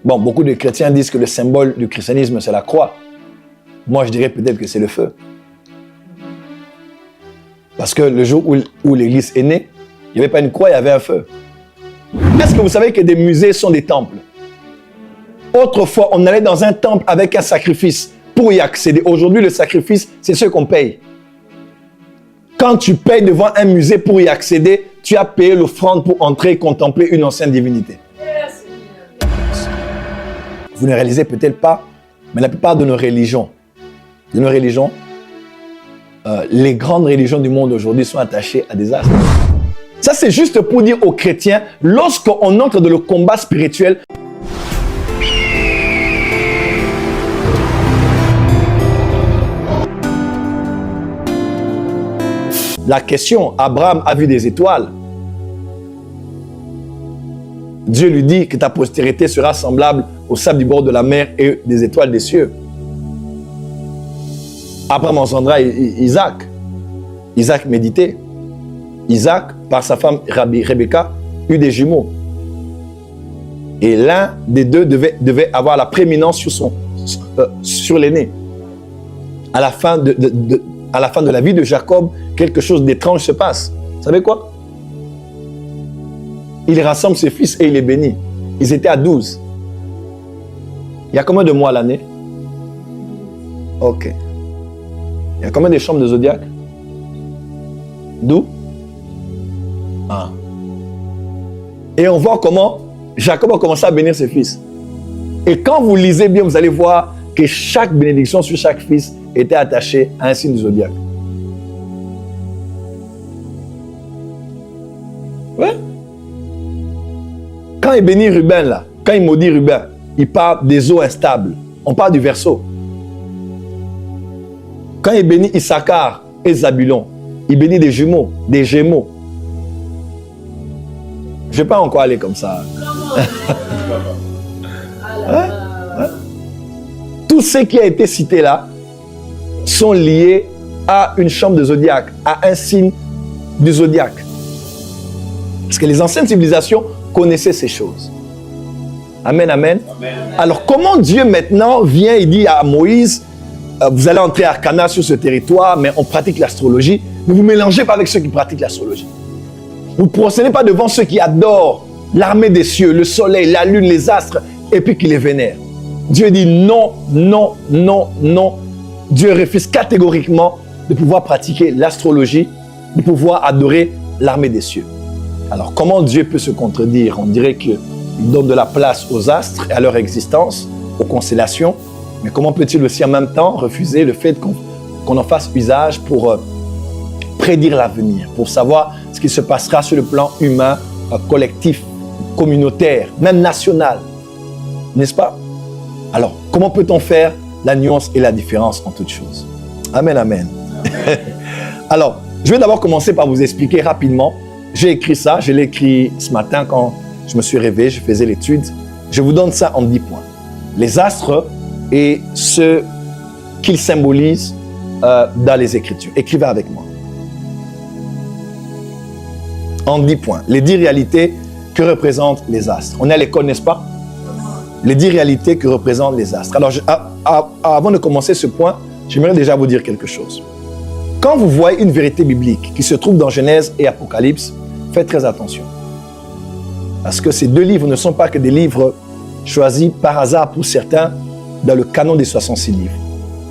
Bon, beaucoup de chrétiens disent que le symbole du christianisme, c'est la croix. Moi, je dirais peut-être que c'est le feu. Parce que le jour où l'Église est née, il n'y avait pas une croix, il y avait un feu. Est-ce que vous savez que des musées sont des temples? Autrefois, on allait dans un temple avec un sacrifice pour y accéder. Aujourd'hui, le sacrifice, c'est ce qu'on paye. Quand tu payes devant un musée pour y accéder, tu as payé l'offrande pour entrer et contempler une ancienne divinité. Vous ne réalisez peut-être pas, mais la plupart de nos religions, les grandes religions du monde aujourd'hui sont attachées à des astres. Ça, c'est juste pour dire aux chrétiens, lorsqu'on entre dans le combat spirituel, la question, Abraham a vu des étoiles. Dieu lui dit que ta postérité sera semblable au sable du bord de la mer et des étoiles des cieux. Abraham engendra Isaac. Isaac méditait. Isaac, par sa femme Rebecca, eut des jumeaux. Et l'un des deux devait avoir la prééminence sur l'aîné. À la fin de la vie de Jacob, quelque chose d'étrange se passe. Vous savez quoi? Il rassemble ses fils et il les bénit. Ils étaient à 12. Il y a combien de mois à l'année? Ok. Il y a combien de chambres de zodiaque? 12? Ah. Et on voit comment Jacob a commencé à bénir ses fils. Et quand vous lisez bien, vous allez voir que chaque bénédiction sur chaque fils était attachée à un signe du zodiaque. Ouais. Quand il bénit Ruben, là, quand il maudit Ruben, il parle des eaux instables. On parle du Verseau. Quand il bénit Issachar et Zabulon, il bénit des jumeaux, des gémeaux. Je ne vais pas encore aller comme ça. Tout ce qui a été cité là sont liés à une chambre de zodiaque, à un signe du zodiaque. Parce que les anciennes civilisations connaissaient ces choses. Amen, amen. Amen. Alors comment Dieu maintenant vient et dit à Moïse, vous allez entrer à Canaan sur ce territoire, mais on pratique l'astrologie. Ne vous mélangez pas avec ceux qui pratiquent l'astrologie. Vous ne procédez pas devant ceux qui adorent l'armée des cieux, le soleil, la lune, les astres, et puis qui les vénèrent. Dieu dit non, non, non, non. Dieu refuse catégoriquement de pouvoir pratiquer l'astrologie, de pouvoir adorer l'armée des cieux. Alors comment Dieu peut se contredire? On dirait qu'il donne de la place aux astres et à leur existence, aux constellations. Mais comment peut-il aussi en même temps refuser le fait qu'on en fasse usage pour prédire l'avenir, pour savoir ce qui se passera sur le plan humain, collectif, communautaire, même national? N'est-ce pas? Alors, comment peut-on faire la nuance et la différence en toutes choses? Amen, amen. Alors, je vais d'abord commencer par vous expliquer rapidement. J'ai écrit ça, je l'ai écrit ce matin quand je me suis réveillé, je faisais l'étude. Je vous donne ça en 10 points. Les astres et ce qu'ils symbolisent dans les Écritures. Écrivez avec moi. En 10 points. Les 10 réalités que représentent les astres. On est à l'école, n'est-ce pas? Les 10 réalités que représentent les astres. Alors, avant de commencer ce point, j'aimerais déjà vous dire quelque chose. Quand vous voyez une vérité biblique qui se trouve dans Genèse et Apocalypse, faites très attention. Parce que ces deux livres ne sont pas que des livres choisis par hasard pour certains dans le canon des 66 livres.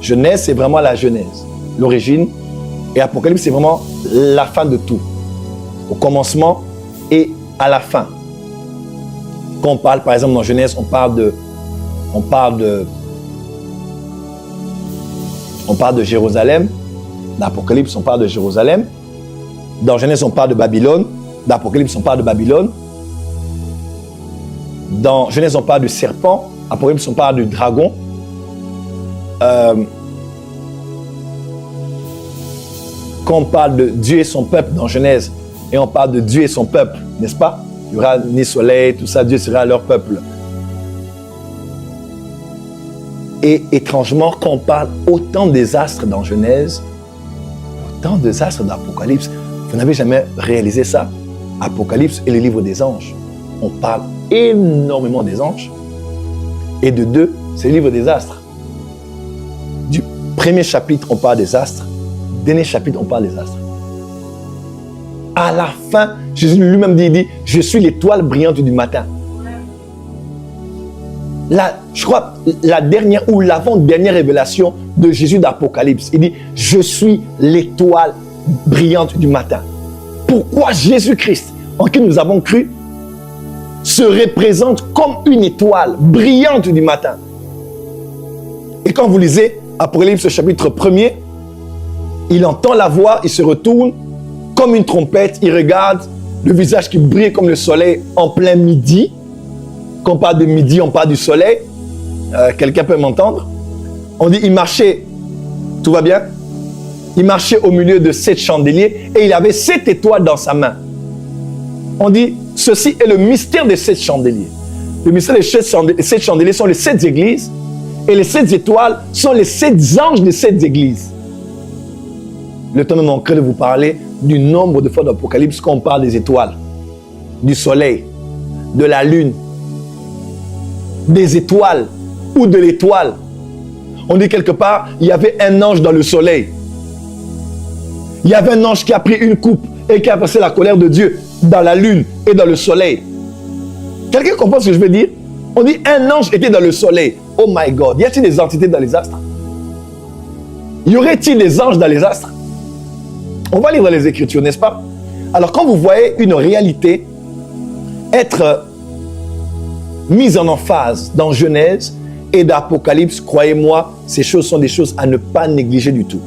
Genèse, c'est vraiment la genèse, l'origine. Et Apocalypse, c'est vraiment la fin de tout. Au commencement et à la fin. Quand on parle, par exemple, dans Genèse, on parle de Jérusalem. Dans Apocalypse, on parle de Jérusalem. Dans Genèse, on parle de Babylone. Dans Apocalypse, on parle de Babylone. Dans Genèse, on parle du serpent. Apocalypse, on parle du dragon. Quand on parle de Dieu et son peuple dans Genèse, et on parle de Dieu et son peuple, n'est-ce pas? Il n'y aura ni soleil, tout ça, Dieu sera leur peuple. Et étrangement, quand on parle autant des astres dans Genèse, autant des astres dans Apocalypse, vous n'avez jamais réalisé ça? Apocalypse est le livre des anges. On parle énormément des anges. Et de 2, c'est le livre des astres. Du premier chapitre, on parle des astres. Dernier chapitre, on parle des astres. À la fin, Jésus lui-même dit, je suis l'étoile brillante du matin. Là, je crois, la dernière ou l'avant-dernière révélation de Jésus d'Apocalypse, il dit, je suis l'étoile brillante du matin. Pourquoi Jésus-Christ, en qui nous avons cru, se représente comme une étoile brillante du matin. Et quand vous lisez Apocalypse chapitre 1er, il entend la voix, il se retourne comme une trompette, il regarde le visage qui brille comme le soleil en plein midi. Quand on parle de midi, on parle du soleil. Quelqu'un peut m'entendre? On dit, il marchait, tout va bien? Il marchait au milieu de 7 chandeliers et il avait 7 étoiles dans sa main. On dit, ceci est le mystère des 7 chandeliers. Le mystère des 7 chandeliers sont les 7 églises et les 7 étoiles sont les 7 anges des 7 églises. Le temps me manquerait de vous parler du nombre de fois d'Apocalypse quand on parle des étoiles, du soleil, de la lune, des étoiles ou de l'étoile. On dit quelque part, il y avait un ange dans le soleil. Il y avait un ange qui a pris une coupe et qui a passé la colère de Dieu dans la lune et dans le soleil. Quelqu'un comprend ce que je veux dire? On dit un ange était dans le soleil. Oh my God, y a-t-il des entités dans les astres? Y aurait-il des anges dans les astres? On va lire dans les Écritures, n'est-ce pas? Alors quand vous voyez une réalité être mise en emphase dans Genèse et d'Apocalypse, croyez-moi, ces choses sont des choses à ne pas négliger du tout.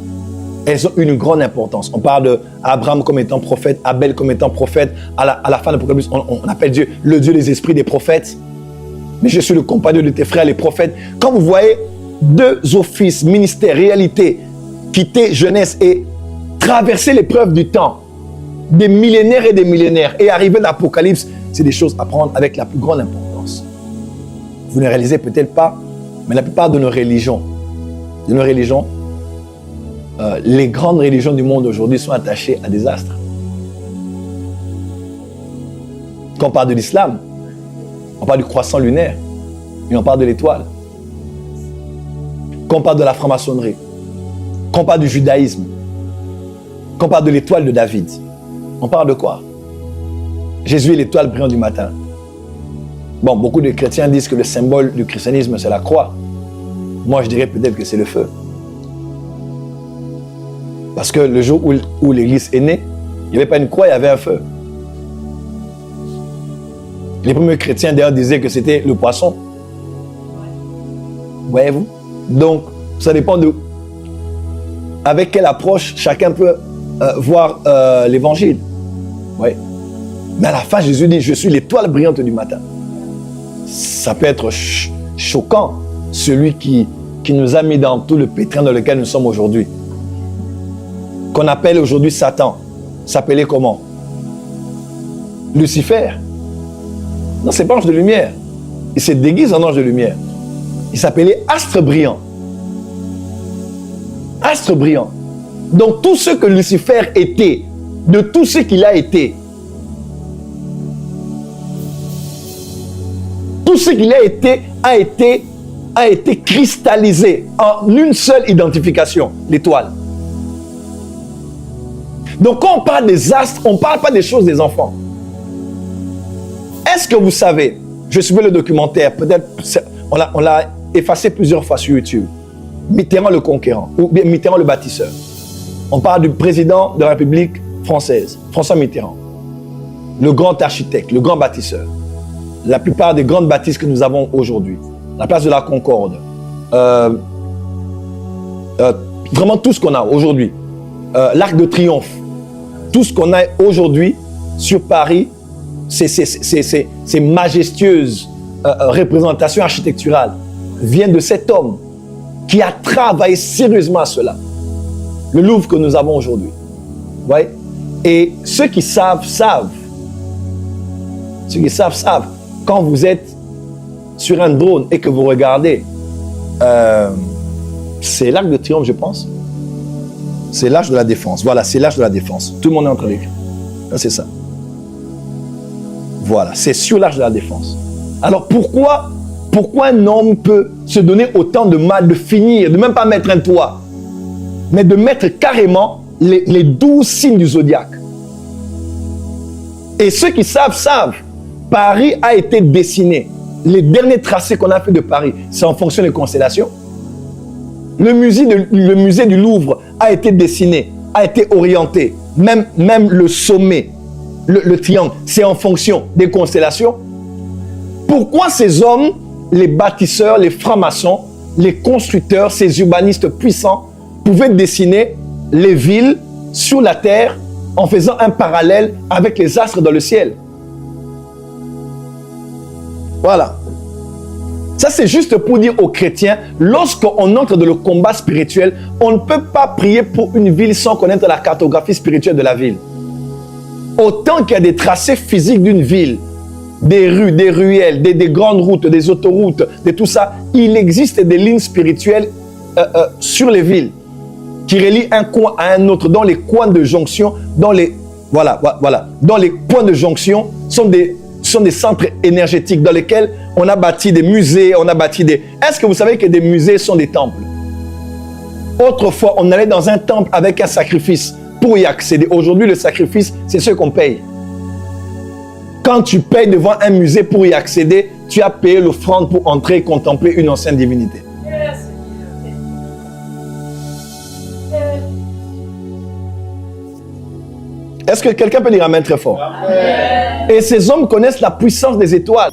Elles ont une grande importance. On parle d'Abraham comme étant prophète, Abel comme étant prophète. À la fin de l'Apocalypse, on appelle Dieu le Dieu des esprits des prophètes. Mais je suis le compagnon de tes frères, les prophètes. Quand vous voyez 2 offices, ministères, réalités, quitter Genèse et traverser l'épreuve du temps, des millénaires et arriver à l'Apocalypse, c'est des choses à prendre avec la plus grande importance. Vous ne réalisez peut-être pas, mais la plupart de nos religions, les grandes religions du monde aujourd'hui sont attachées à des astres. Quand on parle de l'islam, on parle du croissant lunaire et on parle de l'étoile. Quand on parle de la franc-maçonnerie, quand on parle du judaïsme, quand on parle de l'étoile de David, on parle de quoi? Jésus est l'étoile brillante du matin. Bon, beaucoup de chrétiens disent que le symbole du christianisme, c'est la croix. Moi, je dirais peut-être que c'est le feu. Parce que le jour où l'Église est née, il n'y avait pas une croix, il y avait un feu. Les premiers chrétiens d'ailleurs disaient que c'était le poisson. Voyez-vous? Donc, ça dépend de avec quelle approche chacun peut voir l'évangile. Oui. Mais à la fin, Jésus dit, je suis l'étoile brillante du matin. Ça peut être choquant, celui qui nous a mis dans tout le pétrin dans lequel nous sommes aujourd'hui. Qu'on appelle aujourd'hui Satan, s'appelait comment? Lucifer. Non, c'est pas ange de lumière. Il se déguise en ange de lumière. Il s'appelait astre brillant. Astre brillant. Donc tout ce que Lucifer était, de tout ce qu'il a été, tout ce qu'il a été cristallisé en une seule identification, l'étoile. Donc quand on parle des astres, on ne parle pas des choses des enfants. Est-ce que vous savez, je suivais le documentaire, peut-être on l'a effacé plusieurs fois sur YouTube, Mitterrand le conquérant, ou bien Mitterrand le bâtisseur. On parle du président de la République française, François Mitterrand, le grand architecte, le grand bâtisseur. La plupart des grandes bâtisses que nous avons aujourd'hui, la place de la Concorde, vraiment tout ce qu'on a aujourd'hui, l'Arc de Triomphe, tout ce qu'on a aujourd'hui sur Paris, ces majestueuses représentations architecturales viennent de cet homme qui a travaillé sérieusement à cela. Le Louvre que nous avons aujourd'hui. Ouais. Et ceux qui savent, savent. Ceux qui savent, savent. Quand vous êtes sur un drone et que vous regardez, c'est l'Arc de Triomphe, je pense. C'est l'Arche de la Défense. Voilà, c'est l'Arche de la Défense. Tout le monde est en train d'écrire. C'est ça. Voilà, c'est sur l'Arche de la Défense. Alors pourquoi Pourquoi un homme peut se donner autant de mal, de finir, de même pas mettre un toit, mais de mettre carrément les 12 signes du zodiaque. Et ceux qui savent, savent. Paris a été dessiné. Les derniers tracés qu'on a fait de Paris, c'est en fonction des constellations. Le musée du Louvre a été dessiné, a été orienté. Même le sommet, le triangle, c'est en fonction des constellations. Pourquoi ces hommes, les bâtisseurs, les francs-maçons, les constructeurs, ces urbanistes puissants, pouvaient dessiner les villes sur la terre en faisant un parallèle avec les astres dans le ciel? Voilà. Ça, c'est juste pour dire aux chrétiens, lorsqu'on entre dans le combat spirituel, on ne peut pas prier pour une ville sans connaître la cartographie spirituelle de la ville. Autant qu'il y a des tracés physiques d'une ville, des rues, des ruelles, des grandes routes, des autoroutes, de tout ça, il existe des lignes spirituelles sur les villes qui relient un coin à un autre, dans les coins de jonction, dans les points de jonction sont des centres énergétiques dans lesquels on a bâti des musées, on a bâti des... Est-ce que vous savez que des musées sont des temples? Autrefois, on allait dans un temple avec un sacrifice pour y accéder. Aujourd'hui, le sacrifice, c'est ce qu'on paye. Quand tu payes devant un musée pour y accéder, tu as payé l'offrande pour entrer et contempler une ancienne divinité. Est-ce que quelqu'un peut dire amen très fort? Amen. Et ces hommes connaissent la puissance des étoiles.